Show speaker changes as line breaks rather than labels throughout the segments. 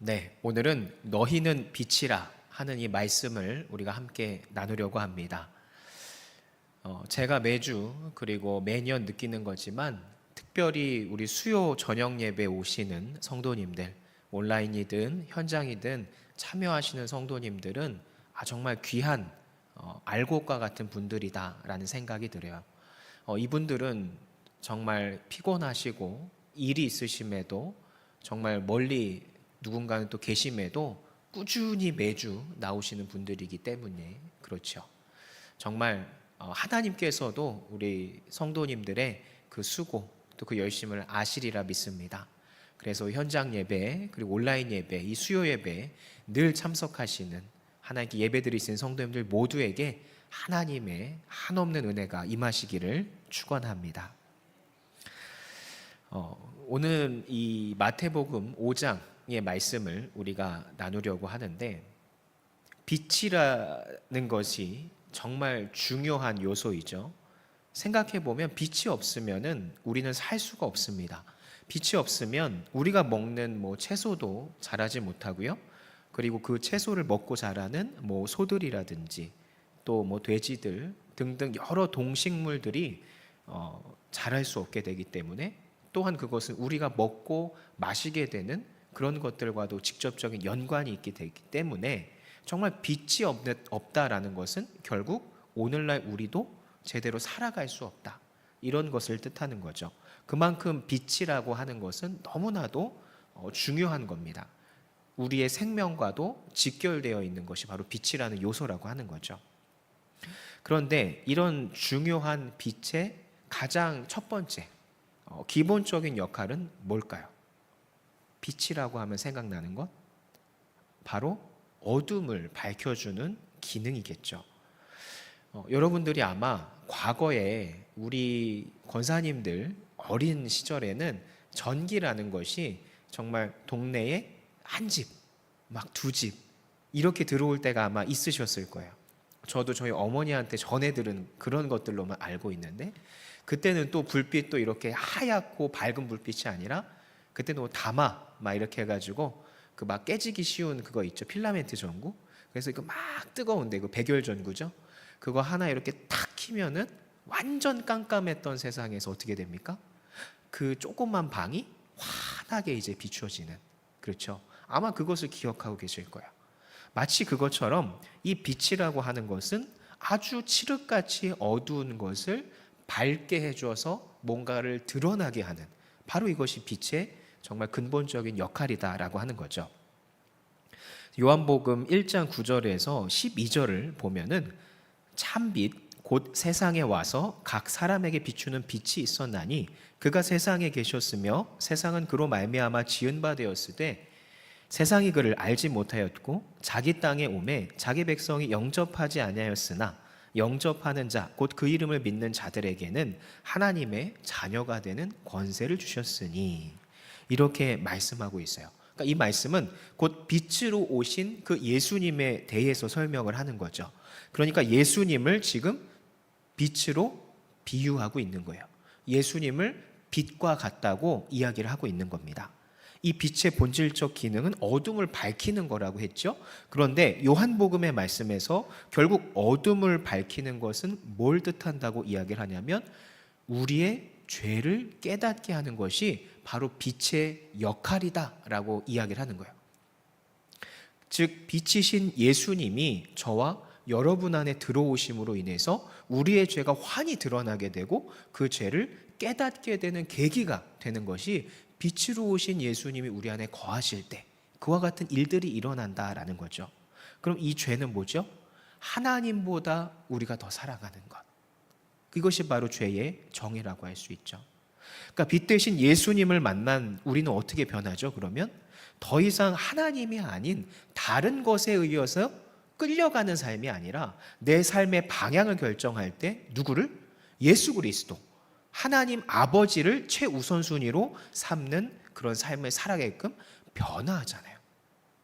네, 오늘은 너희는 빛이라 하는 이 말씀을 우리가 함께 나누려고 합니다. 제가 매주 그리고 매년 느끼는 거지만 특별히 우리 수요 저녁 예배 오시는 성도님들, 온라인이든 현장이든 참여하시는 성도님들은 정말 귀한 알곡과 같은 분들이다라는 생각이 들어요. 이분들은 정말 피곤하시고 일이 있으심에도 정말 멀리 누군가는 또 계심에도 꾸준히 매주 나오시는 분들이기 때문에 그렇죠. 정말 하나님께서도 우리 성도님들의 그 수고 또 그 열심을 아시리라 믿습니다. 그래서 현장 예배 그리고 온라인 예배 이 수요 예배 늘 참석하시는 하나님께 예배드리시는 성도님들 모두에게 하나님의 한없는 은혜가 임하시기를 축원합니다. 오늘 이 마태복음 5장의 말씀을 우리가 나누려고 하는데, 빛이라는 것이 정말 중요한 요소이죠. 생각해보면 빛이 없으면 우리는 살 수가 없습니다. 빛이 없으면 우리가 먹는 채소도 자라지 못하고요. 그리고 그 채소를 먹고 자라는 소들이라든지 또 돼지들 등등 여러 동식물들이 자랄 수 없게 되기 때문에, 또한 그것은 우리가 먹고 마시게 되는 그런 것들과도 직접적인 연관이 있게 되기 때문에 정말 빛이 없다라는 것은 결국 오늘날 우리도 제대로 살아갈 수 없다, 이런 것을 뜻하는 거죠. 그만큼 빛이라고 하는 것은 너무나도 중요한 겁니다. 우리의 생명과도 직결되어 있는 것이 바로 빛이라는 요소라고 하는 거죠. 그런데 이런 중요한 빛의 가장 첫 번째 기본적인 역할은 뭘까요? 빛이라고 하면 생각나는 것, 바로 어둠을 밝혀주는 기능이겠죠. 여러분들이 아마 과거에 우리 권사님들 어린 시절에는 전기라는 것이 정말 동네에 한 집, 막 두 집 이렇게 들어올 때가 아마 있으셨을 거예요. 저도 저희 어머니한테 전해 들은 그런 것들로만 알고 있는데, 그때는 또 불빛도 이렇게 하얗고 밝은 불빛이 아니라 그때는 다마 막 이렇게 해가지고 그 막 깨지기 쉬운 그거 있죠, 필라멘트 전구. 그래서 이거 막 뜨거운데, 그 백열 전구죠. 그거 하나 이렇게 탁 키면은 완전 깜깜했던 세상에서 어떻게 됩니까? 그 조그만 방이 환하게 이제 비추어지는, 그렇죠. 아마 그것을 기억하고 계실 거예요. 마치 그것처럼 이 빛이라고 하는 것은 아주 칠흑같이 어두운 것을 밝게 해줘서 뭔가를 드러나게 하는, 바로 이것이 빛의 정말 근본적인 역할이다라고 하는 거죠. 요한복음 1장 9절에서 12절을 보면은 참빛 곧 세상에 와서 각 사람에게 비추는 빛이 있었나니 그가 세상에 계셨으며 세상은 그로 말미암아 지은 바 되었으되 세상이 그를 알지 못하였고 자기 땅에 오매 자기 백성이 영접하지 아니하였으나 영접하는 자 곧 그 이름을 믿는 자들에게는 하나님의 자녀가 되는 권세를 주셨으니, 이렇게 말씀하고 있어요. 그러니까 이 말씀은 곧 빛으로 오신 그 예수님에 대해서 설명을 하는 거죠. 그러니까 예수님을 지금 빛으로 비유하고 있는 거예요. 예수님을 빛과 같다고 이야기를 하고 있는 겁니다. 이 빛의 본질적 기능은 어둠을 밝히는 거라고 했죠. 그런데 요한복음의 말씀에서 결국 어둠을 밝히는 것은 뭘 뜻한다고 이야기를 하냐면 우리의 죄를 깨닫게 하는 것이 바로 빛의 역할이다라고 이야기를 하는 거예요. 즉 빛이신 예수님이 저와 여러분 안에 들어오심으로 인해서 우리의 죄가 환히 드러나게 되고 그 죄를 깨닫게 되는 계기가 되는 것이, 빛으로 오신 예수님이 우리 안에 거하실 때 그와 같은 일들이 일어난다라는 거죠. 그럼 이 죄는 뭐죠? 하나님보다 우리가 더 살아가는 것, 이것이 바로 죄의 정의라고 할 수 있죠. 그러니까 빛 대신 예수님을 만난 우리는 어떻게 변하죠? 그러면 더 이상 하나님이 아닌 다른 것에 의해서 끌려가는 삶이 아니라 내 삶의 방향을 결정할 때 누구를? 예수 그리스도, 하나님 아버지를 최우선순위로 삼는 그런 삶을 살아가게끔 변화하잖아요.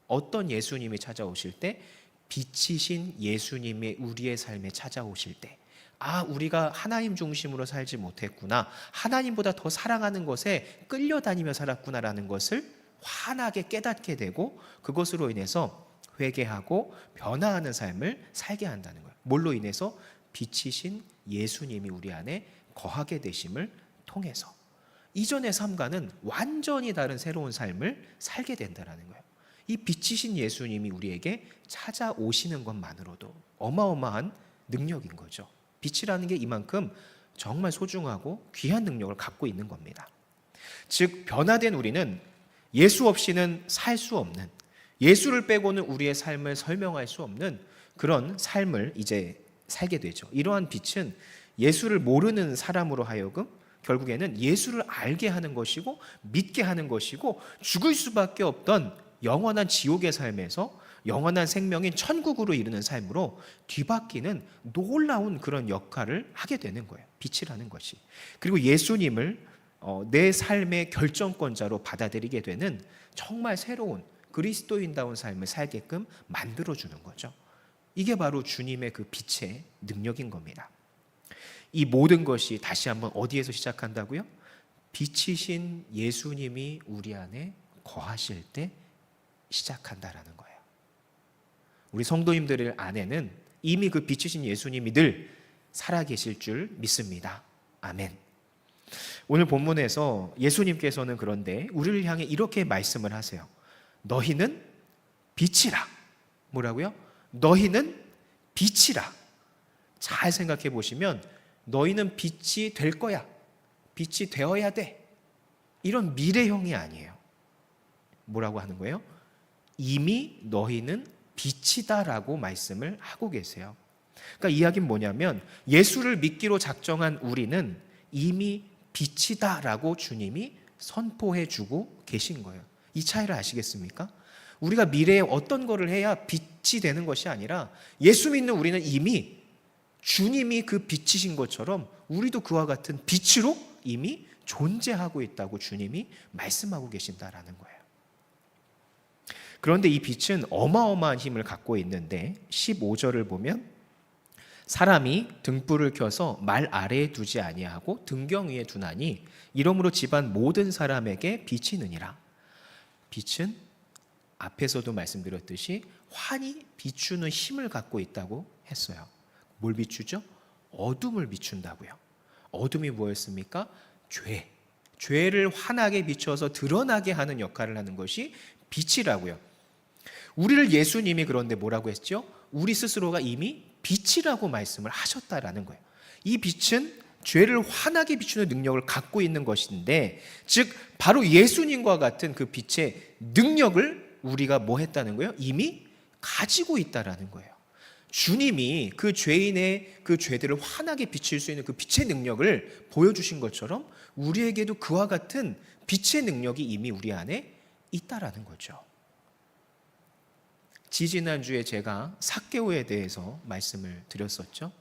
어떤 예수님이 찾아오실 때? 빛이신 예수님이 우리의 삶에 찾아오실 때, 우리가 하나님 중심으로 살지 못했구나, 하나님보다 더 사랑하는 것에 끌려다니며 살았구나라는 것을 환하게 깨닫게 되고 그것으로 인해서 회개하고 변화하는 삶을 살게 한다는 거예요. 뭘로 인해서? 빛이신 예수님이 우리 안에 거하게 되심을 통해서 이전의 삶과는 완전히 다른 새로운 삶을 살게 된다는 거예요. 이 빛이신 예수님이 우리에게 찾아오시는 것만으로도 어마어마한 능력인 거죠. 빛이라는 게 이만큼 정말 소중하고 귀한 능력을 갖고 있는 겁니다. 즉 변화된 우리는 예수 없이는 살 수 없는, 예수를 빼고는 우리의 삶을 설명할 수 없는 그런 삶을 이제 살게 되죠. 이러한 빛은 예수를 모르는 사람으로 하여금 결국에는 예수를 알게 하는 것이고 믿게 하는 것이고 죽을 수밖에 없던 영원한 지옥의 삶에서 영원한 생명인 천국으로 이르는 삶으로 뒤바뀌는 놀라운 그런 역할을 하게 되는 거예요. 빛이라는 것이. 그리고 예수님을 내 삶의 결정권자로 받아들이게 되는 정말 새로운 그리스도인다운 삶을 살게끔 만들어주는 거죠. 이게 바로 주님의 그 빛의 능력인 겁니다. 이 모든 것이 다시 한번 어디에서 시작한다고요? 빛이신 예수님이 우리 안에 거하실 때 시작한다라는 거예요. 우리 성도님들 안에는 이미 그 빛이신 예수님이 늘 살아계실 줄 믿습니다. 아멘. 오늘 본문에서 예수님께서는 그런데 우리를 향해 이렇게 말씀을 하세요. 너희는 빛이라. 뭐라고요? 너희는 빛이라. 잘 생각해 보시면 너희는 빛이 될 거야. 빛이 되어야 돼. 이런 미래형이 아니에요. 뭐라고 하는 거예요? 이미 너희는 빛이다라고 말씀을 하고 계세요. 그러니까 이야기는 뭐냐면 예수를 믿기로 작정한 우리는 이미 빛이다라고 주님이 선포해 주고 계신 거예요. 이 차이를 아시겠습니까? 우리가 미래에 어떤 거를 해야 빛이 되는 것이 아니라 예수 믿는 우리는 이미 주님이 그 빛이신 것처럼 우리도 그와 같은 빛으로 이미 존재하고 있다고 주님이 말씀하고 계신다라는 거예요. 그런데 이 빛은 어마어마한 힘을 갖고 있는데 15절을 보면 사람이 등불을 켜서 말 아래에 두지 아니하고 등경 위에 두나니 이러므로 집안 모든 사람에게 비치느니라. 빛은 앞에서도 말씀드렸듯이 환히 비추는 힘을 갖고 있다고 했어요. 뭘 비추죠? 어둠을 비춘다고요. 어둠이 뭐였습니까? 죄를 환하게 비춰서 드러나게 하는 역할을 하는 것이 빛이라고요. 우리를 예수님이 그런데 뭐라고 했죠? 우리 스스로가 이미 빛이라고 말씀을 하셨다라는 거예요. 이 빛은 죄를 환하게 비추는 능력을 갖고 있는 것인데, 즉 바로 예수님과 같은 그 빛의 능력을 우리가 뭐 했다는 거예요? 이미 가지고 있다라는 거예요. 주님이 그 죄인의 그 죄들을 환하게 비칠 수 있는 그 빛의 능력을 보여주신 것처럼 우리에게도 그와 같은 빛의 능력이 이미 우리 안에 있다라는 거죠. 지지난주에 제가 삭개오에 대해서 말씀을 드렸었죠.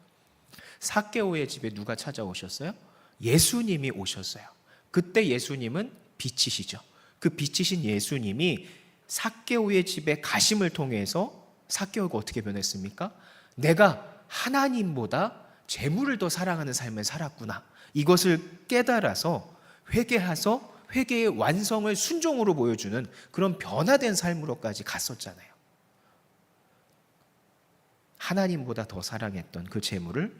삭개오의 집에 누가 찾아오셨어요? 예수님이 오셨어요. 그때 예수님은 빛이시죠. 그 빛이신 예수님이 삭개오의 집에 가심을 통해서 삭개오가 어떻게 변했습니까? 내가 하나님보다 재물을 더 사랑하는 삶을 살았구나. 이것을 깨달아서 회개해서 회개의 완성을 순종으로 보여주는 그런 변화된 삶으로까지 갔었잖아요. 하나님보다 더 사랑했던 그 재물을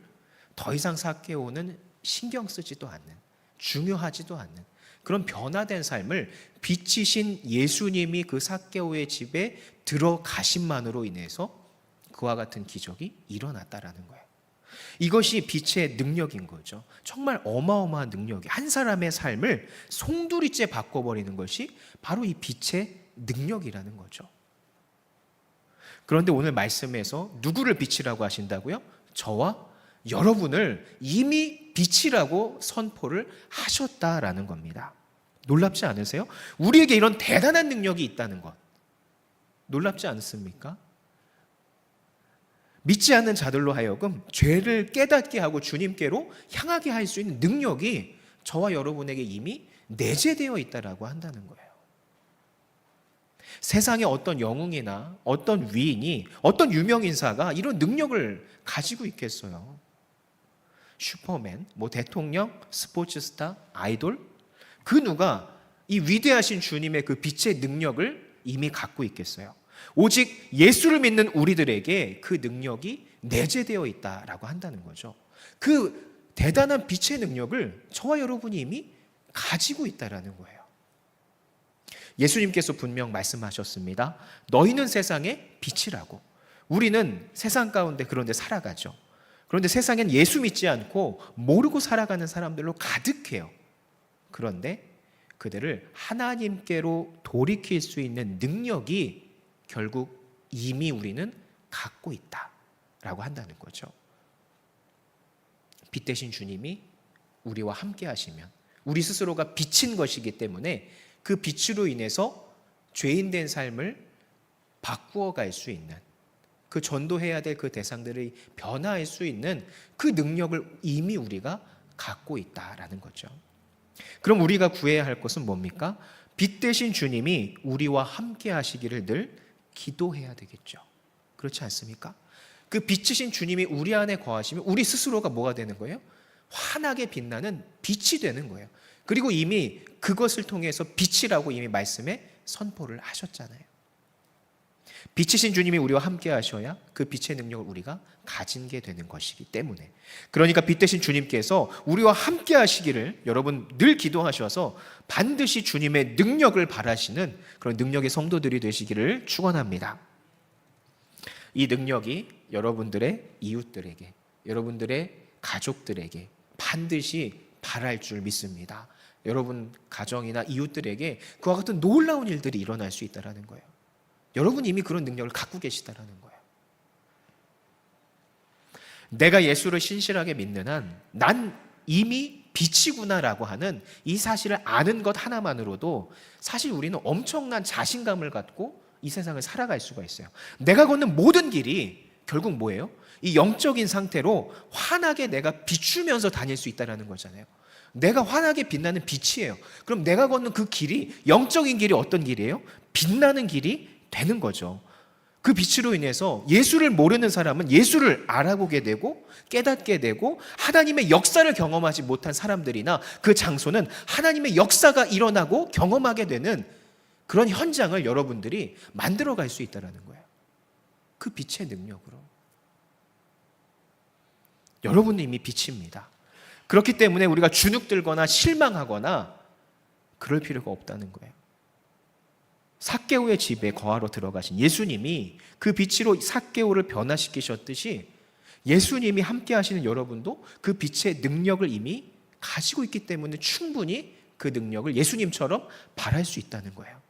더 이상 삭개오는 신경 쓰지도 않는, 중요하지도 않는 그런 변화된 삶을 빛이신 예수님이 그 삭개오의 집에 들어가심만으로 인해서 그와 같은 기적이 일어났다라는 거예요. 이것이 빛의 능력인 거죠. 정말 어마어마한 능력이 한 사람의 삶을 송두리째 바꿔버리는 것이 바로 이 빛의 능력이라는 거죠. 그런데 오늘 말씀에서 누구를 빛이라고 하신다고요? 저와 여러분을 이미 빛이라고 선포를 하셨다라는 겁니다. 놀랍지 않으세요? 우리에게 이런 대단한 능력이 있다는 것. 놀랍지 않습니까? 믿지 않는 자들로 하여금 죄를 깨닫게 하고 주님께로 향하게 할 수 있는 능력이 저와 여러분에게 이미 내재되어 있다라고 한다는 거예요. 세상에 어떤 영웅이나 어떤 위인이, 어떤 유명인사가 이런 능력을 가지고 있겠어요? 슈퍼맨, 대통령, 스포츠스타, 아이돌, 그 누가 이 위대하신 주님의 그 빛의 능력을 이미 갖고 있겠어요? 오직 예수를 믿는 우리들에게 그 능력이 내재되어 있다라고 한다는 거죠. 그 대단한 빛의 능력을 저와 여러분이 이미 가지고 있다라는 거예요. 예수님께서 분명 말씀하셨습니다. 너희는 세상의 빛이라고. 우리는 세상 가운데 그런데 살아가죠. 그런데 세상엔 예수 믿지 않고 모르고 살아가는 사람들로 가득해요. 그런데 그들을 하나님께로 돌이킬 수 있는 능력이 결국 이미 우리는 갖고 있다라고 한다는 거죠. 빛 대신 주님이 우리와 함께 하시면 우리 스스로가 빛인 것이기 때문에 그 빛으로 인해서 죄인된 삶을 바꾸어 갈 수 있는, 그 전도해야 될 그 대상들이 변화할 수 있는 그 능력을 이미 우리가 갖고 있다라는 거죠. 그럼 우리가 구해야 할 것은 뭡니까? 빛 대신 주님이 우리와 함께 하시기를 늘 기도해야 되겠죠. 그렇지 않습니까? 그 빛이신 주님이 우리 안에 거하시면 우리 스스로가 뭐가 되는 거예요? 환하게 빛나는 빛이 되는 거예요. 그리고 이미 그것을 통해서 빛이라고 이미 말씀에 선포를 하셨잖아요. 빛이신 주님이 우리와 함께 하셔야 그 빛의 능력을 우리가 가진 게 되는 것이기 때문에, 그러니까 빛 대신 주님께서 우리와 함께 하시기를 여러분 늘 기도하셔서 반드시 주님의 능력을 바라시는 그런 능력의 성도들이 되시기를 축원합니다. 이 능력이 여러분들의 이웃들에게, 여러분들의 가족들에게 반드시 바랄 줄 믿습니다. 여러분 가정이나 이웃들에게 그와 같은 놀라운 일들이 일어날 수 있다는 거예요. 여러분 이미 그런 능력을 갖고 계시다는 거예요. 내가 예수를 신실하게 믿는 한 난 이미 빛이구나라고 하는 이 사실을 아는 것 하나만으로도 사실 우리는 엄청난 자신감을 갖고 이 세상을 살아갈 수가 있어요. 내가 걷는 모든 길이 결국 뭐예요? 이 영적인 상태로 환하게 내가 비추면서 다닐 수 있다는 거잖아요. 내가 환하게 빛나는 빛이에요. 그럼 내가 걷는 그 길이, 영적인 길이 어떤 길이에요? 빛나는 길이 되는 거죠. 그 빛으로 인해서 예수를 모르는 사람은 예수를 알아보게 되고 깨닫게 되고, 하나님의 역사를 경험하지 못한 사람들이나 그 장소는 하나님의 역사가 일어나고 경험하게 되는 그런 현장을 여러분들이 만들어갈 수 있다는 거예요. 그 빛의 능력으로. 여러분은 이미 빛입니다. 그렇기 때문에 우리가 주눅들거나 실망하거나 그럴 필요가 없다는 거예요. 삭개오의 집에 거하러 들어가신 예수님이 그 빛으로 삭개오를 변화시키셨듯이 예수님이 함께 하시는 여러분도 그 빛의 능력을 이미 가지고 있기 때문에 충분히 그 능력을 예수님처럼 발할 수 있다는 거예요.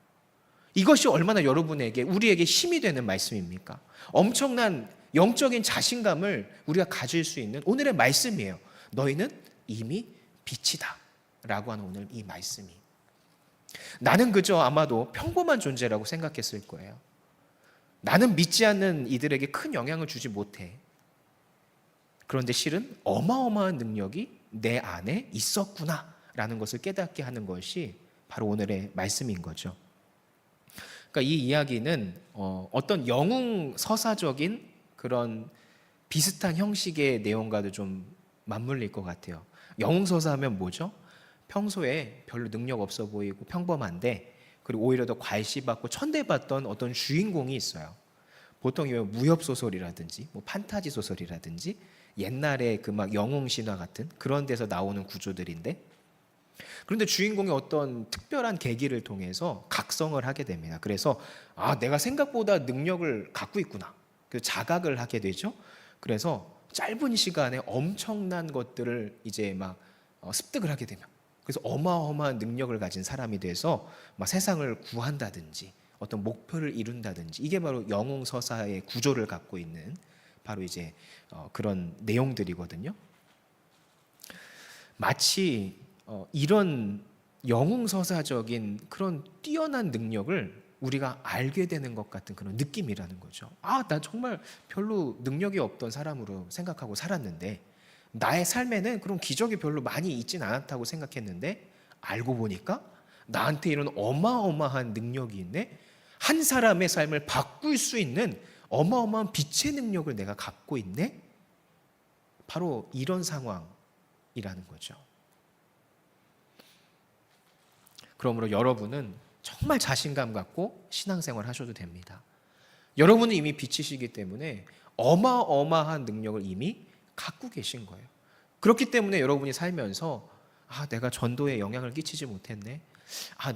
이것이 얼마나 여러분에게, 우리에게 힘이 되는 말씀입니까? 엄청난 영적인 자신감을 우리가 가질 수 있는 오늘의 말씀이에요. 너희는 이미 빛이다 라고 하는 오늘 이 말씀이. 나는 그저 아마도 평범한 존재라고 생각했을 거예요. 나는 믿지 않는 이들에게 큰 영향을 주지 못해. 그런데 실은 어마어마한 능력이 내 안에 있었구나 라는 것을 깨닫게 하는 것이 바로 오늘의 말씀인 거죠. 그러니까 이 이야기는 어떤 영웅 서사적인 그런 비슷한 형식의 내용과도 좀 맞물릴 것 같아요. 영웅 서사 하면 뭐죠? 평소에 별로 능력 없어 보이고 평범한데, 그리고 오히려 더 괄시받고 천대받던 어떤 주인공이 있어요. 보통 무협 소설이라든지 뭐 판타지 소설이라든지 옛날에 그 막 영웅 신화 같은 그런 데서 나오는 구조들인데, 그런데 주인공이 어떤 특별한 계기를 통해서 각성을 하게 됩니다. 그래서 내가 생각보다 능력을 갖고 있구나, 그 자각을 하게 되죠. 그래서 짧은 시간에 엄청난 것들을 이제 막 습득을 하게 되면, 그래서 어마어마한 능력을 가진 사람이 돼서 막 세상을 구한다든지 어떤 목표를 이룬다든지, 이게 바로 영웅 서사의 구조를 갖고 있는 바로 이제 그런 내용들이거든요. 마치 이런 영웅 서사적인 그런 뛰어난 능력을 우리가 알게 되는 것 같은 그런 느낌이라는 거죠. 나 정말 별로 능력이 없던 사람으로 생각하고 살았는데, 나의 삶에는 그런 기적이 별로 많이 있진 않았다고 생각했는데 알고 보니까 나한테 이런 어마어마한 능력이 있네. 한 사람의 삶을 바꿀 수 있는 어마어마한 빛의 능력을 내가 갖고 있네. 바로 이런 상황이라는 거죠. 그러므로 여러분은 정말 자신감 갖고 신앙생활 하셔도 됩니다. 여러분은 이미 빛이시기 때문에 어마어마한 능력을 이미 갖고 계신 거예요. 그렇기 때문에 여러분이 살면서 내가 전도에 영향을 끼치지 못했네.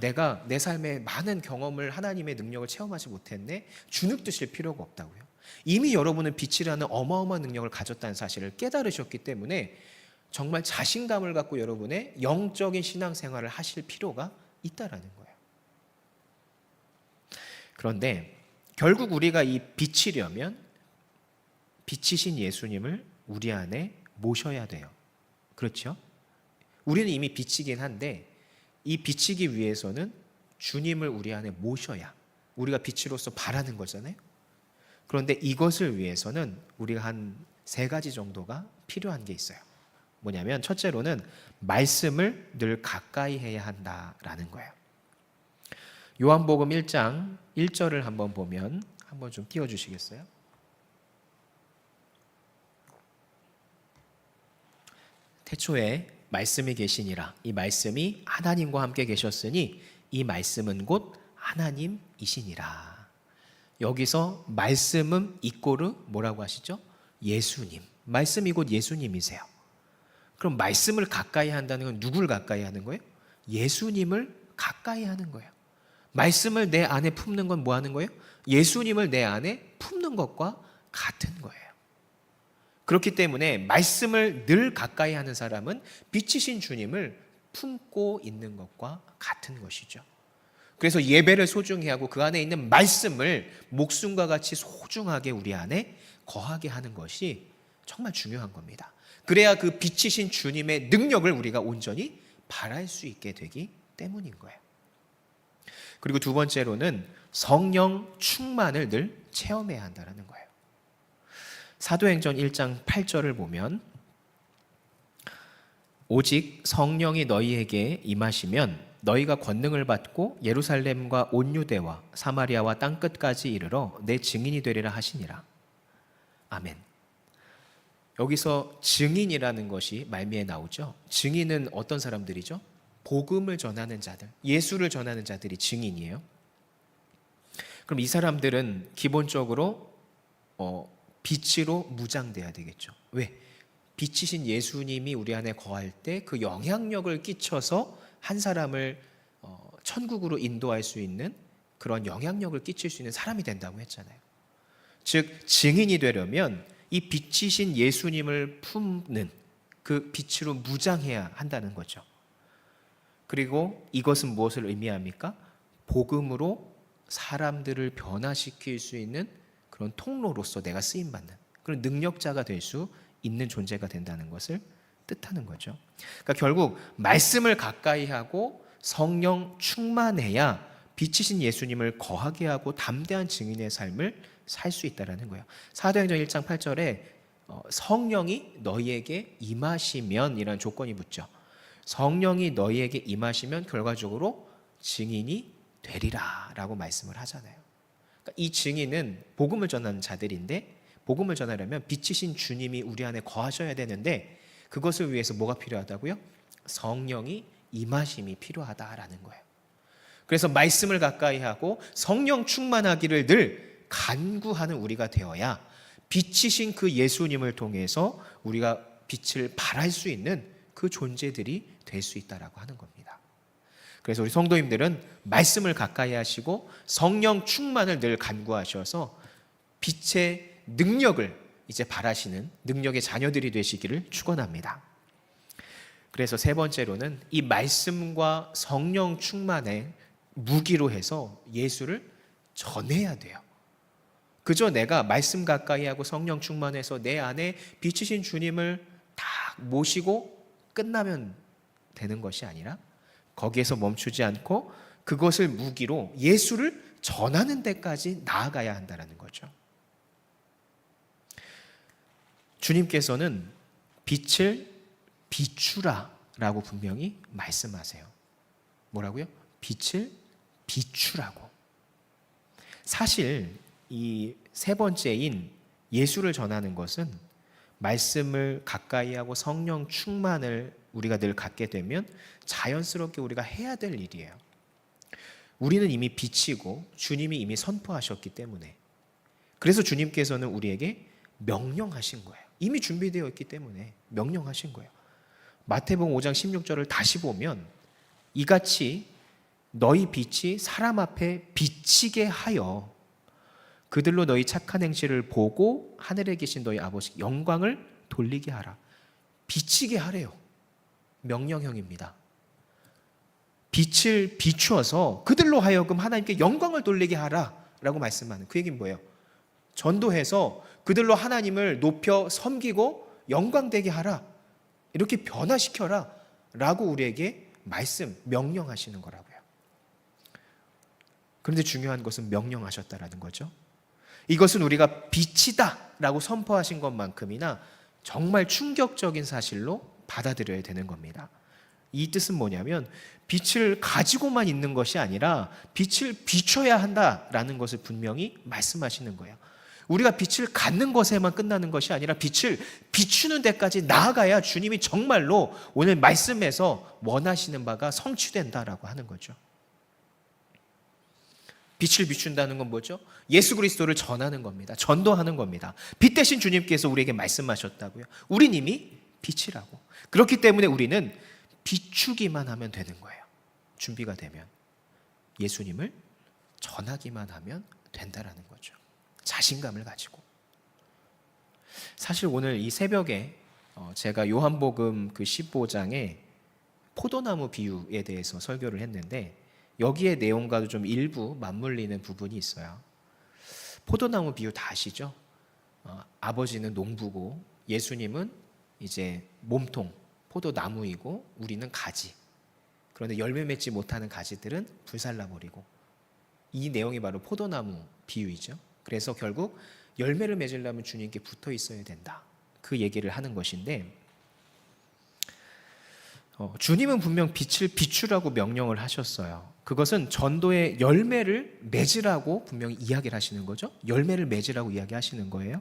내가 내 삶에 많은 경험을 하나님의 능력을 체험하지 못했네. 주눅 드실 필요가 없다고요. 이미 여러분은 빛이라는 어마어마한 능력을 가졌다는 사실을 깨달으셨기 때문에 정말 자신감을 갖고 여러분의 영적인 신앙생활을 하실 필요가 있다라는 거예요. 그런데 결국 우리가 이 빛이려면 빛이신 예수님을 우리 안에 모셔야 돼요. 그렇죠? 우리는 이미 빛이긴 한데 이 빛이기 위해서는 주님을 우리 안에 모셔야 우리가 빛으로서 바라는 거잖아요. 그런데 이것을 위해서는 우리가 한 3가지 정도가 필요한 게 있어요. 뭐냐면 첫째로는 말씀을 늘 가까이 해야 한다라는 거예요. 요한복음 1장 1절을 한번 보면 한번 좀 띄워주시겠어요? 태초에 말씀이 계시니라. 이 말씀이 하나님과 함께 계셨으니 이 말씀은 곧 하나님이시니라. 여기서 말씀은 이꼬르 뭐라고 하시죠? 예수님. 말씀이 곧 예수님이세요. 그럼 말씀을 가까이 한다는 건 누구를 가까이 하는 거예요? 예수님을 가까이 하는 거예요. 말씀을 내 안에 품는 건 뭐 하는 거예요? 예수님을 내 안에 품는 것과 같은 거예요. 그렇기 때문에 말씀을 늘 가까이 하는 사람은 빛이신 주님을 품고 있는 것과 같은 것이죠. 그래서 예배를 소중히 하고 그 안에 있는 말씀을 목숨과 같이 소중하게 우리 안에 거하게 하는 것이 정말 중요한 겁니다. 그래야 그 빛이신 주님의 능력을 우리가 온전히 발할 수 있게 되기 때문인 거예요. 그리고 2번째로는 성령 충만을 늘 체험해야 한다는 거예요. 사도행전 1장 8절을 보면 오직 성령이 너희에게 임하시면 너희가 권능을 받고 예루살렘과 온 유대와 사마리아와 땅끝까지 이르러 내 증인이 되리라 하시니라. 아멘. 여기서 증인이라는 것이 말미에 나오죠. 증인은 어떤 사람들이죠? 복음을 전하는 자들, 예수를 전하는 자들이 증인이에요. 그럼 이 사람들은 기본적으로 빛으로 무장돼야 되겠죠. 왜? 빛이신 예수님이 우리 안에 거할 때 그 영향력을 끼쳐서 한 사람을 천국으로 인도할 수 있는 그런 영향력을 끼칠 수 있는 사람이 된다고 했잖아요. 즉 증인이 되려면 이 빛이신 예수님을 품는 그 빛으로 무장해야 한다는 거죠. 그리고 이것은 무엇을 의미합니까? 복음으로 사람들을 변화시킬 수 있는 그런 통로로서 내가 쓰임받는 그런 능력자가 될 수 있는 존재가 된다는 것을 뜻하는 거죠. 그러니까 결국 말씀을 가까이 하고 성령 충만해야 빛이신 예수님을 거하게 하고 담대한 증인의 삶을 살 수 있다는 거예요. 사도행전 1장 8절에 성령이 너희에게 임하시면 이라는 조건이 붙죠. 성령이 너희에게 임하시면 결과적으로 증인이 되리라 라고 말씀을 하잖아요. 그러니까 이 증인은 복음을 전하는 자들인데 복음을 전하려면 빛이신 주님이 우리 안에 거하셔야 되는데 그것을 위해서 뭐가 필요하다고요? 성령이 임하심이 필요하다라는 거예요. 그래서 말씀을 가까이 하고 성령 충만하기를 늘 간구하는 우리가 되어야 빛이신 그 예수님을 통해서 우리가 빛을 발할 수 있는 그 존재들이 될 수 있다라고 하는 겁니다. 그래서 우리 성도님들은 말씀을 가까이 하시고 성령 충만을 늘 간구하셔서 빛의 능력을 이제 발하시는 능력의 자녀들이 되시기를 축원합니다. 그래서 3번째로는 이 말씀과 성령 충만의 무기로 해서 예수를 전해야 돼요. 그저 내가 말씀 가까이 하고 성령 충만해서 내 안에 빛이신 주님을 딱 모시고 끝나면 되는 것이 아니라 거기에서 멈추지 않고 그것을 무기로 예수를 전하는 데까지 나아가야 한다는 거죠. 주님께서는 빛을 비추라 라고 분명히 말씀하세요. 뭐라고요? 빛을 비추라고. 사실 이 3번째인 예수를 전하는 것은 말씀을 가까이 하고 성령 충만을 우리가 늘 갖게 되면 자연스럽게 우리가 해야 될 일이에요. 우리는 이미 빛이고 주님이 이미 선포하셨기 때문에, 그래서 주님께서는 우리에게 명령하신 거예요. 이미 준비되어 있기 때문에 명령하신 거예요. 마태복음 5장 16절을 다시 보면 이같이 너희 빛이 사람 앞에 비치게 하여 그들로 너희 착한 행실을 보고 하늘에 계신 너희 아버지 영광을 돌리게 하라. 비치게 하래요. 명령형입니다. 빛을 비추어서 그들로 하여금 하나님께 영광을 돌리게 하라라고 말씀하는, 그 얘기는 뭐예요? 전도해서 그들로 하나님을 높여 섬기고 영광되게 하라, 이렇게 변화시켜라 라고 우리에게 명령하시는 거라고요. 그런데 중요한 것은 명령하셨다라는 거죠. 이것은 우리가 빛이다 라고 선포하신 것만큼이나 정말 충격적인 사실로 받아들여야 되는 겁니다. 이 뜻은 뭐냐면 빛을 가지고만 있는 것이 아니라 빛을 비춰야 한다라는 것을 분명히 말씀하시는 거예요. 우리가 빛을 갖는 것에만 끝나는 것이 아니라 빛을 비추는 데까지 나아가야 주님이 정말로 오늘 말씀에서 원하시는 바가 성취된다라고 하는 거죠. 빛을 비춘다는 건 뭐죠? 예수 그리스도를 전하는 겁니다. 전도하는 겁니다. 빛 대신 주님께서 우리에게 말씀하셨다고요. 우린 이미 빛이라고. 그렇기 때문에 우리는 비추기만 하면 되는 거예요. 준비가 되면 예수님을 전하기만 하면 된다라는 거죠. 자신감을 가지고. 사실 오늘 이 새벽에 제가 요한복음 그 15장에 포도나무 비유에 대해서 설교를 했는데 여기에 내용과도 좀 일부 맞물리는 부분이 있어요. 포도나무 비유 다 아시죠? 아버지는 농부고 예수님은 이제 몸통, 포도나무이고 우리는 가지. 그런데 열매 맺지 못하는 가지들은 불살라버리고, 이 내용이 바로 포도나무 비유이죠. 그래서 결국 열매를 맺으려면 주님께 붙어 있어야 된다, 그 얘기를 하는 것인데, 주님은 분명 빛을 비추라고 명령을 하셨어요. 그것은 전도의 열매를 맺으라고 분명히 이야기를 하시는 거죠. 열매를 맺으라고 이야기하시는 거예요.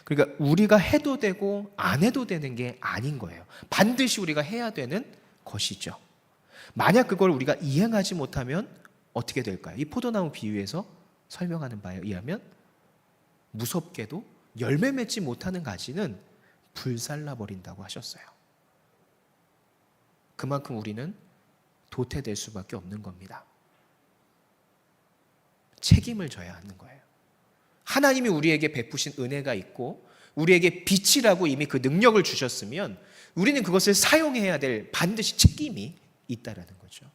그러니까 우리가 해도 되고 안 해도 되는 게 아닌 거예요. 반드시 우리가 해야 되는 것이죠. 만약 그걸 우리가 이행하지 못하면 어떻게 될까요? 이 포도나무 비유에서 설명하는 바에 의하면 무섭게도 열매 맺지 못하는 가지는 불살라 버린다고 하셨어요. 그만큼 우리는 도태될 수밖에 없는 겁니다. 책임을 져야 하는 거예요. 하나님이 우리에게 베푸신 은혜가 있고 우리에게 빛이라고 이미 그 능력을 주셨으면 우리는 그것을 사용해야 될 반드시 책임이 있다라는 거죠.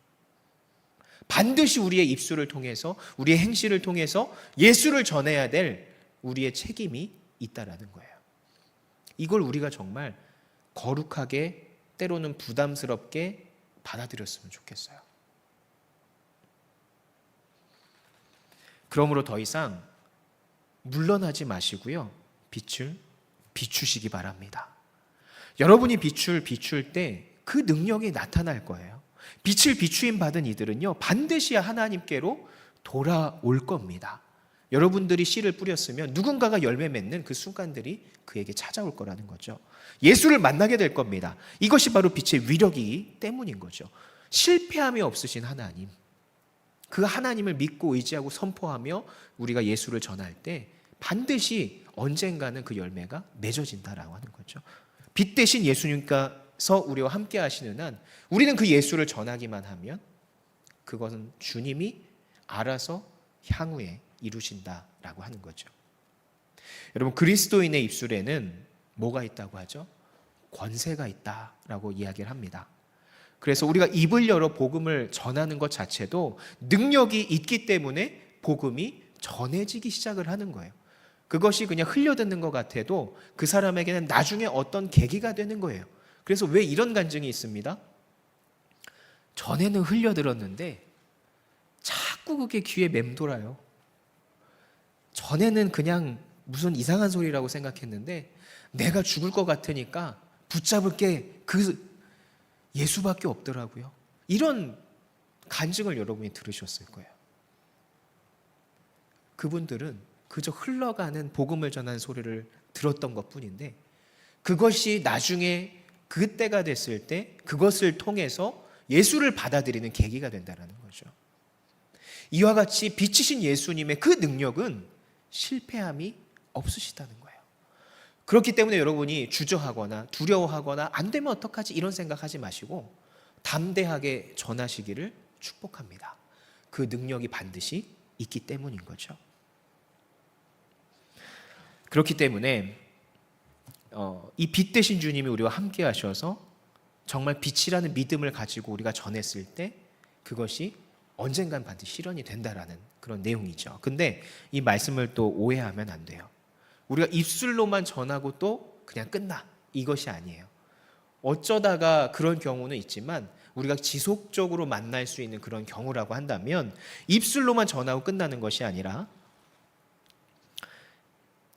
반드시 우리의 입술을 통해서, 우리의 행실을 통해서 예수를 전해야 될 우리의 책임이 있다라는 거예요. 이걸 우리가 정말 거룩하게, 때로는 부담스럽게 받아들였으면 좋겠어요. 그러므로 더 이상 물러나지 마시고요, 빛을 비추시기 바랍니다. 여러분이 빛을 비출 때 그 능력이 나타날 거예요. 빛을 비추임 받은 이들은요, 반드시 하나님께로 돌아올 겁니다. 여러분들이 씨를 뿌렸으면 누군가가 열매 맺는 그 순간들이 그에게 찾아올 거라는 거죠. 예수를 만나게 될 겁니다. 이것이 바로 빛의 위력이기 때문인 거죠. 실패함이 없으신 하나님, 그 하나님을 믿고 의지하고 선포하며 우리가 예수를 전할 때 반드시 언젠가는 그 열매가 맺어진다라고 하는 거죠. 빛 대신 예수님께서 우리와 함께 하시는 한 우리는 그 예수를 전하기만 하면 그것은 주님이 알아서 향후에 이루신다라고 하는 거죠. 여러분, 그리스도인의 입술에는 뭐가 있다고 하죠? 권세가 있다라고 이야기를 합니다. 그래서 우리가 입을 열어 복음을 전하는 것 자체도 능력이 있기 때문에 복음이 전해지기 시작을 하는 거예요. 그것이 그냥 흘려듣는 것 같아도 그 사람에게는 나중에 어떤 계기가 되는 거예요. 그래서 왜 이런 간증이 있습니다. 전에는 흘려들었는데 자꾸 그게 귀에 맴돌아요. 전에는 그냥 무슨 이상한 소리라고 생각했는데 내가 죽을 것 같으니까 붙잡을 게 그 예수밖에 없더라고요. 이런 간증을 여러분이 들으셨을 거예요. 그분들은 그저 흘러가는 복음을 전하는 소리를 들었던 것뿐인데 그것이 나중에 그때가 됐을 때 그것을 통해서 예수를 받아들이는 계기가 된다는 거죠. 이와 같이 빛이신 예수님의 그 능력은 실패함이 없으시다는 거예요. 그렇기 때문에 여러분이 주저하거나 두려워하거나 안 되면 어떡하지 이런 생각하지 마시고 담대하게 전하시기를 축복합니다. 그 능력이 반드시 있기 때문인 거죠. 그렇기 때문에 이 빛 되신 주님이 우리와 함께 하셔서 정말 빛이라는 믿음을 가지고 우리가 전했을 때 그것이 언젠간 반드시 실현이 된다라는 그런 내용이죠. 근데 이 말씀을 또 오해하면 안 돼요. 우리가 입술로만 전하고 또 그냥 끝나, 이것이 아니에요. 어쩌다가 그런 경우는 있지만 우리가 지속적으로 만날 수 있는 그런 경우라고 한다면 입술로만 전하고 끝나는 것이 아니라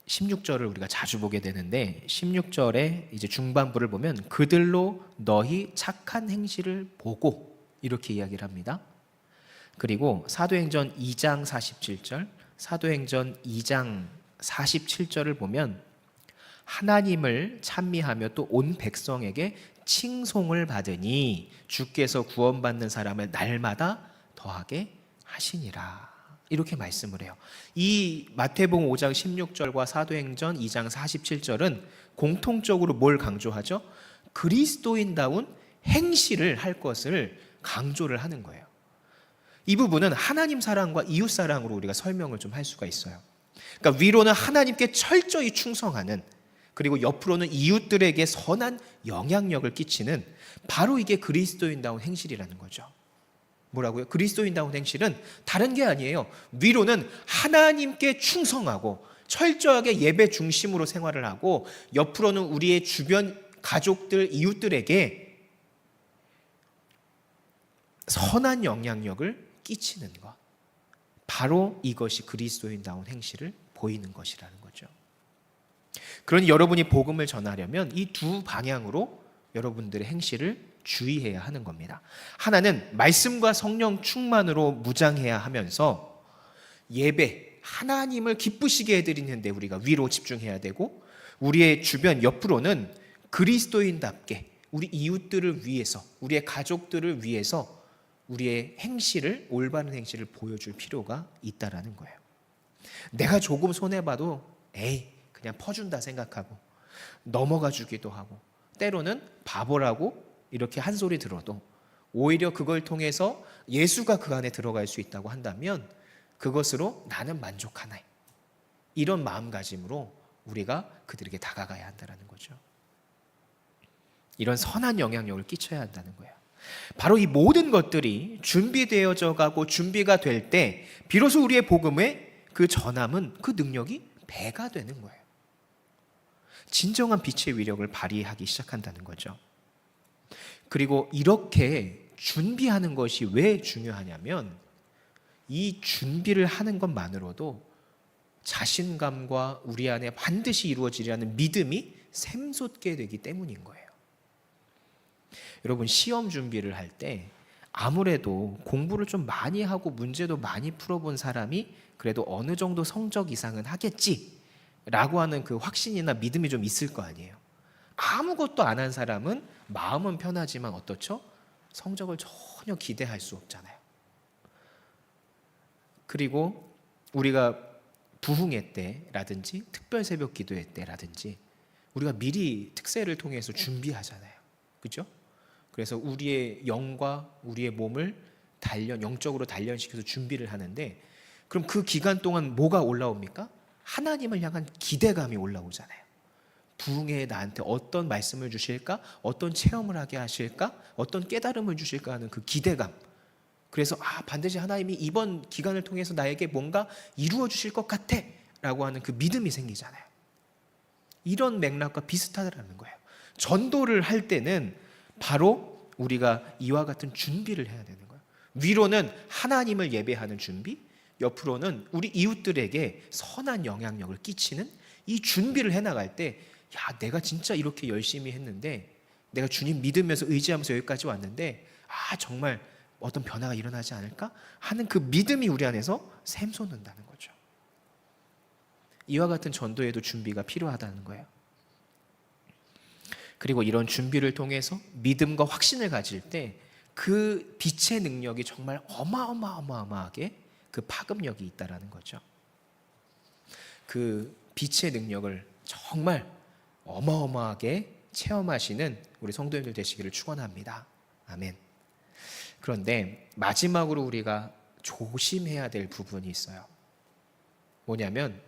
16절을 우리가 자주 보게 되는데 16절에 이제 중반부를 보면 그들로 너희 착한 행실을 보고 이렇게 이야기를 합니다. 그리고 사도행전 2장 47절, 사도행전 2장 47절을 보면 하나님을 찬미하며 또 온 백성에게 칭송을 받으니 주께서 구원받는 사람을 날마다 더하게 하시니라. 이렇게 말씀을 해요. 이 마태복음 5장 16절과 사도행전 2장 47절은 공통적으로 뭘 강조하죠? 그리스도인다운 행실을 할 것을 강조를 하는 거예요. 이 부분은 하나님 사랑과 이웃 사랑으로 우리가 설명을 좀 할 수가 있어요. 그러니까 위로는 하나님께 철저히 충성하는, 그리고 옆으로는 이웃들에게 선한 영향력을 끼치는, 바로 이게 그리스도인다운 행실이라는 거죠. 뭐라고요? 그리스도인다운 행실은 다른 게 아니에요. 위로는 하나님께 충성하고 철저하게 예배 중심으로 생활을 하고 옆으로는 우리의 주변 가족들, 이웃들에게 선한 영향력을 끼치는 것, 바로 이것이 그리스도인다운 행실을 보이는 것이라는 거죠. 그러니 여러분이 복음을 전하려면 이 두 방향으로 여러분들의 행실을 주의해야 하는 겁니다. 하나는 말씀과 성령 충만으로 무장해야 하면서 예배, 하나님을 기쁘시게 해드리는데 우리가 위로 집중해야 되고, 우리의 주변 옆으로는 그리스도인답게 우리 이웃들을 위해서, 우리의 가족들을 위해서 우리의 행실을, 올바른 행실을 보여줄 필요가 있다라는 거예요. 내가 조금 손해봐도 에이 그냥 퍼준다 생각하고 넘어가 주기도 하고, 때로는 바보라고 이렇게 한 소리 들어도 오히려 그걸 통해서 예수가 그 안에 들어갈 수 있다고 한다면 그것으로 나는 만족하나, 이런 마음가짐으로 우리가 그들에게 다가가야 한다는 거죠. 이런 선한 영향력을 끼쳐야 한다는 거예요. 바로 이 모든 것들이 준비되어져 가고 준비가 될 때 비로소 우리의 복음의 그 전함은, 그 능력이 배가 되는 거예요. 진정한 빛의 위력을 발휘하기 시작한다는 거죠. 그리고 이렇게 준비하는 것이 왜 중요하냐면 이 준비를 하는 것만으로도 자신감과 우리 안에 반드시 이루어지리라는 믿음이 샘솟게 되기 때문인 거예요. 여러분, 시험 준비를 할 때 아무래도 공부를 좀 많이 하고 문제도 많이 풀어본 사람이 그래도 어느 정도 성적 이상은 하겠지라고 하는 그 확신이나 믿음이 좀 있을 거 아니에요. 아무것도 안 한 사람은 마음은 편하지만 어떻죠? 성적을 전혀 기대할 수 없잖아요. 그리고 우리가 부흥회 때라든지 특별 새벽 기도회 때라든지 우리가 미리 특세를 통해서 준비하잖아요. 그렇죠? 그래서 우리의 영과 우리의 몸을 영적으로 단련시켜서 준비를 하는데, 그럼 그 기간 동안 뭐가 올라옵니까? 하나님을 향한 기대감이 올라오잖아요. 부흥회에 나한테 어떤 말씀을 주실까? 어떤 체험을 하게 하실까? 어떤 깨달음을 주실까 하는 그 기대감. 그래서 반드시 하나님이 이번 기간을 통해서 나에게 뭔가 이루어 주실 것 같아 라고 하는 그 믿음이 생기잖아요. 이런 맥락과 비슷하다는 거예요. 전도를 할 때는 바로 우리가 이와 같은 준비를 해야 되는 거예요. 위로는 하나님을 예배하는 준비, 옆으로는 우리 이웃들에게 선한 영향력을 끼치는 이 준비를 해나갈 때, 내가 진짜 이렇게 열심히 했는데, 내가 주님 믿으면서 의지하면서 여기까지 왔는데 정말 어떤 변화가 일어나지 않을까 하는 그 믿음이 우리 안에서 샘솟는다는 거죠. 이와 같은 전도에도 준비가 필요하다는 거예요. 그리고 이런 준비를 통해서 믿음과 확신을 가질 때 그 빛의 능력이 정말 어마어마하게 그 파급력이 있다라는 거죠. 그 빛의 능력을 정말 어마어마하게 체험하시는 우리 성도님들 되시기를 축원합니다. 아멘. 그런데 마지막으로 우리가 조심해야 될 부분이 있어요. 뭐냐면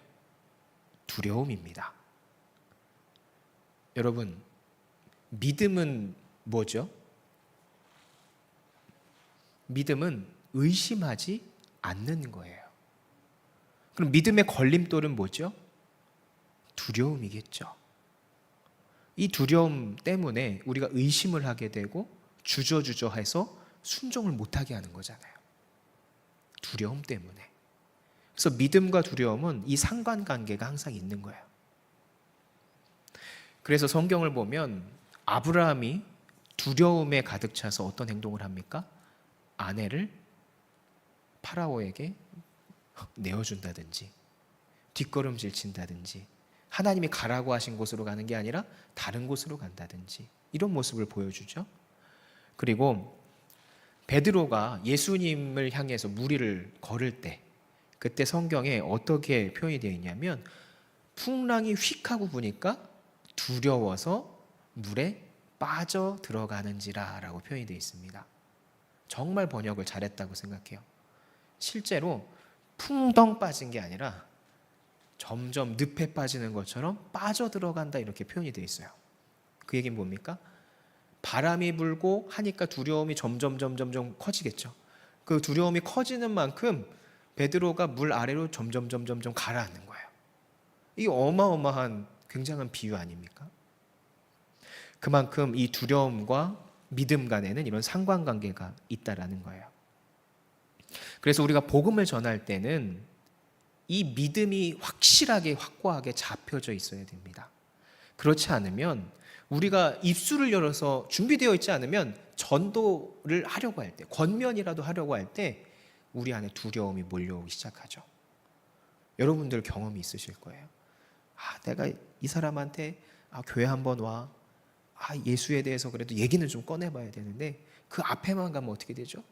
두려움입니다. 여러분, 믿음은 뭐죠? 믿음은 의심하지 않는 거예요. 그럼 믿음의 걸림돌은 뭐죠? 두려움이겠죠. 이 두려움 때문에 우리가 의심을 하게 되고 주저주저해서 순종을 못하게 하는 거잖아요. 두려움 때문에. 그래서 믿음과 두려움은 이 상관관계가 항상 있는 거예요. 그래서 성경을 보면 아브라함이 두려움에 가득 차서 어떤 행동을 합니까? 아내를 파라오에게 내어준다든지 뒷걸음질 친다든지 하나님이 가라고 하신 곳으로 가는 게 아니라 다른 곳으로 간다든지 이런 모습을 보여주죠. 그리고 베드로가 예수님을 향해서 무리를 걸을 때 그때 성경에 어떻게 표현이 되어 있냐면 풍랑이 휙 하고 부니까 두려워서 물에 빠져 들어가는지라 라고 표현이 되어 있습니다. 정말 번역을 잘했다고 생각해요. 실제로 풍덩 빠진 게 아니라 점점 늪에 빠지는 것처럼 빠져 들어간다 이렇게 표현이 되어 있어요. 그 얘기는 뭡니까? 바람이 불고 하니까 두려움이 점점 커지겠죠. 그 두려움이 커지는 만큼 베드로가 물 아래로 점점 가라앉는 거예요. 이게 어마어마한 굉장한 비유 아닙니까? 그만큼 이 두려움과 믿음 간에는 이런 상관관계가 있다라는 거예요. 그래서 우리가 복음을 전할 때는 이 믿음이 확실하게 확고하게 잡혀져 있어야 됩니다. 그렇지 않으면 우리가 입술을 열어서 준비되어 있지 않으면 전도를 하려고 할 때, 권면이라도 하려고 할 때 우리 안에 두려움이 몰려오기 시작하죠. 여러분들 경험이 있으실 거예요. 내가 이 사람한테 교회 한번 와. 예수에 대해서 그래도 얘기는 좀 꺼내봐야 되는데 그 앞에만 가면 어떻게 되죠?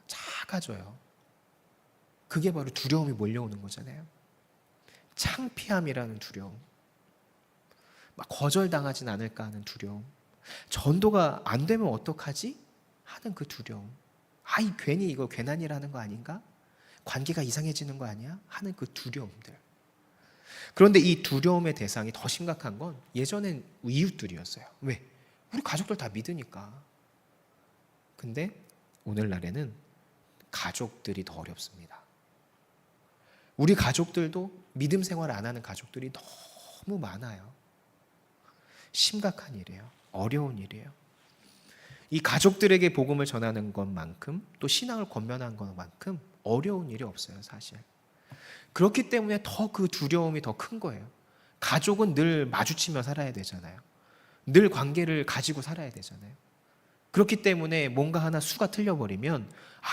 작아져요. 그게 바로 두려움이 몰려오는 거잖아요. 창피함이라는 두려움. 막 거절당하진 않을까 하는 두려움. 전도가 안 되면 어떡하지? 하는 그 두려움. 괜히 이거 괜한이라는 거 아닌가? 관계가 이상해지는 거 아니야? 하는 그 두려움들. 그런데 이 두려움의 대상이 더 심각한 건 예전엔 이웃들이었어요. 왜? 우리 가족들 다 믿으니까. 근데 오늘날에는 가족들이 더 어렵습니다. 우리 가족들도 믿음 생활 안 하는 가족들이 너무 많아요. 심각한 일이에요. 어려운 일이에요. 이 가족들에게 복음을 전하는 것만큼 또 신앙을 권면하는 것만큼 어려운 일이 없어요, 사실. 그렇기 때문에 더 그 두려움이 더 큰 거예요. 가족은 늘 마주치며 살아야 되잖아요. 늘 관계를 가지고 살아야 되잖아요. 그렇기 때문에 뭔가 하나 수가 틀려버리면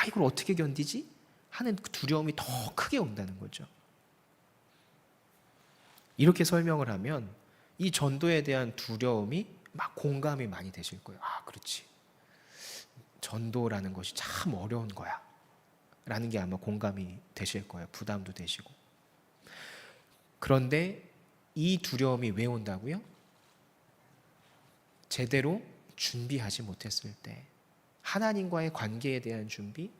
이걸 어떻게 견디지? 하는 그 두려움이 더 크게 온다는 거죠. 이렇게 설명을 하면 이 전도에 대한 두려움이 막 공감이 많이 되실 거예요. 그렇지. 전도라는 것이 참 어려운 거야. 라는 게 아마 공감이 되실 거예요. 부담도 되시고. 그런데 이 두려움이 왜 온다고요? 제대로 준비하지 못했을 때, 하나님과의 관계에 대한 준비,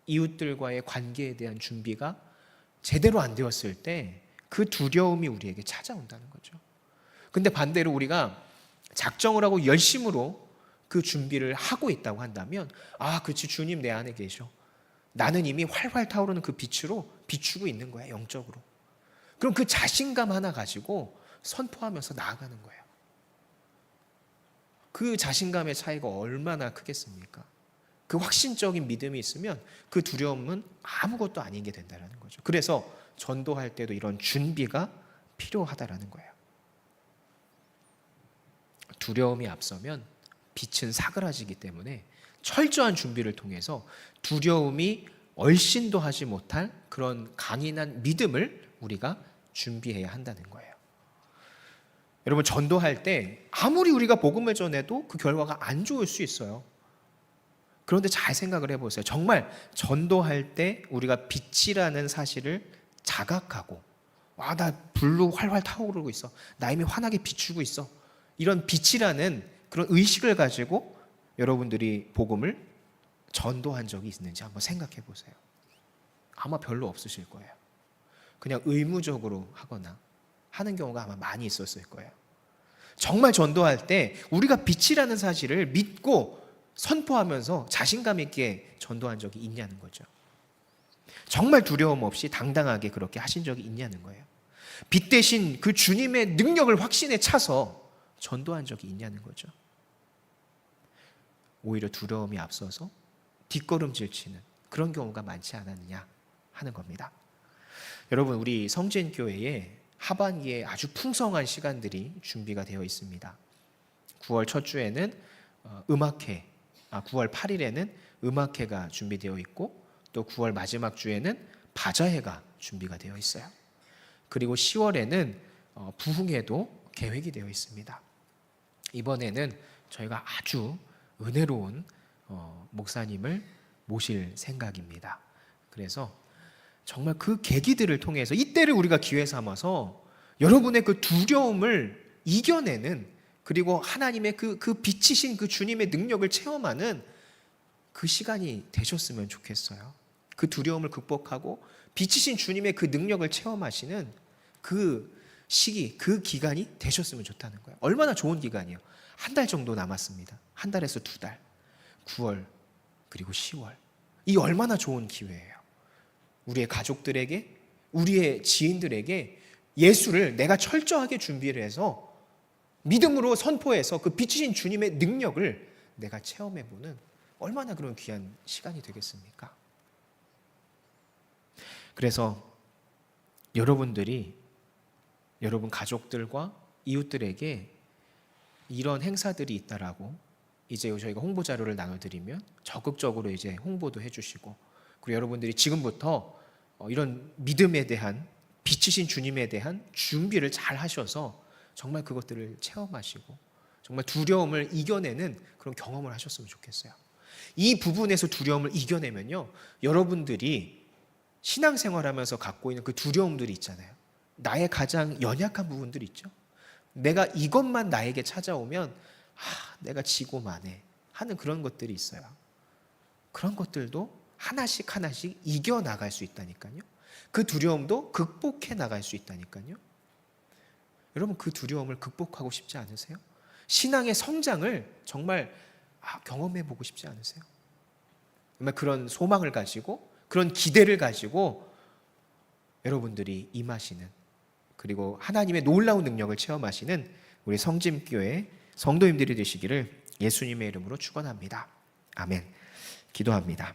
이웃들과의 관계에 대한 준비가 제대로 안 되었을 때 그 두려움이 우리에게 찾아온다는 거죠. 근데 반대로 우리가 작정을 하고 열심으로 그 준비를 하고 있다고 한다면 그렇지, 주님 내 안에 계셔. 나는 이미 활활 타오르는 그 빛으로 비추고 있는 거야, 영적으로. 그럼 그 자신감 하나 가지고 선포하면서 나아가는 거예요. 그 자신감의 차이가 얼마나 크겠습니까? 그 확신적인 믿음이 있으면 그 두려움은 아무것도 아닌 게 된다는 거죠. 그래서 전도할 때도 이런 준비가 필요하다라는 거예요. 두려움이 앞서면 빛은 사그라지기 때문에 철저한 준비를 통해서 두려움이 얼씬도 하지 못할 그런 강인한 믿음을 우리가 준비해야 한다는 거예요. 여러분, 전도할 때 아무리 우리가 복음을 전해도 그 결과가 안 좋을 수 있어요. 그런데 잘 생각을 해보세요. 정말 전도할 때 우리가 빛이라는 사실을 자각하고, 나 불로 활활 타오르고 있어, 나 이미 환하게 비추고 있어, 이런 빛이라는 그런 의식을 가지고 여러분들이 복음을 전도한 적이 있는지 한번 생각해 보세요. 아마 별로 없으실 거예요. 그냥 의무적으로 하거나 하는 경우가 아마 많이 있었을 거예요. 정말 전도할 때 우리가 빛이라는 사실을 믿고 선포하면서 자신감 있게 전도한 적이 있냐는 거죠. 정말 두려움 없이 당당하게 그렇게 하신 적이 있냐는 거예요. 빛 대신 그 주님의 능력을 확신에 차서 전도한 적이 있냐는 거죠. 오히려 두려움이 앞서서 뒷걸음질 치는 그런 경우가 많지 않았느냐 하는 겁니다. 여러분, 우리 성진교회에 하반기에 아주 풍성한 시간들이 준비가 되어 있습니다. 9월 첫 주에는 음악회, 9월 8일에는 음악회가 준비되어 있고, 또 9월 마지막 주에는 바자회가 준비가 되어 있어요. 그리고 10월에는 부흥회도 계획이 되어 있습니다. 이번에는 저희가 아주 은혜로운 목사님을 모실 생각입니다. 그래서 정말 그 계기들을 통해서 이때를 우리가 기회 삼아서 여러분의 그 두려움을 이겨내는, 그리고 하나님의 그 빛이신 그 주님의 능력을 체험하는 그 시간이 되셨으면 좋겠어요. 그 두려움을 극복하고 빛이신 주님의 그 능력을 체험하시는 그 시기, 그 기간이 되셨으면 좋다는 거예요. 얼마나 좋은 기간이에요. 한 달 정도 남았습니다. 한 달에서 2달. 9월 그리고 10월. 이 얼마나 좋은 기회예요. 우리의 가족들에게, 우리의 지인들에게 예수를 내가 철저하게 준비를 해서 믿음으로 선포해서 그 빛이신 주님의 능력을 내가 체험해보는 얼마나 그런 귀한 시간이 되겠습니까? 그래서 여러분들이 여러분 가족들과 이웃들에게 이런 행사들이 있다라고 이제 저희가 홍보 자료를 나눠드리면 적극적으로 이제 홍보도 해주시고, 그리고 여러분들이 지금부터 이런 믿음에 대한, 빛이신 주님에 대한 준비를 잘 하셔서 정말 그것들을 체험하시고 정말 두려움을 이겨내는 그런 경험을 하셨으면 좋겠어요. 이 부분에서 두려움을 이겨내면요, 여러분들이 신앙생활하면서 갖고 있는 그 두려움들이 있잖아요. 나의 가장 연약한 부분들이 있죠. 내가 이것만 나에게 찾아오면 내가 지고 마네 하는 그런 것들이 있어요. 그런 것들도 하나씩 하나씩 이겨나갈 수 있다니까요. 그 두려움도 극복해 나갈 수 있다니까요. 여러분, 그 두려움을 극복하고 싶지 않으세요? 신앙의 성장을 정말 경험해 보고 싶지 않으세요? 정말 그런 소망을 가지고, 그런 기대를 가지고 여러분들이 임하시는, 그리고 하나님의 놀라운 능력을 체험하시는 우리 성짐교회 성도님들이 되시기를 예수님의 이름으로 축원합니다. 아멘. 기도합니다.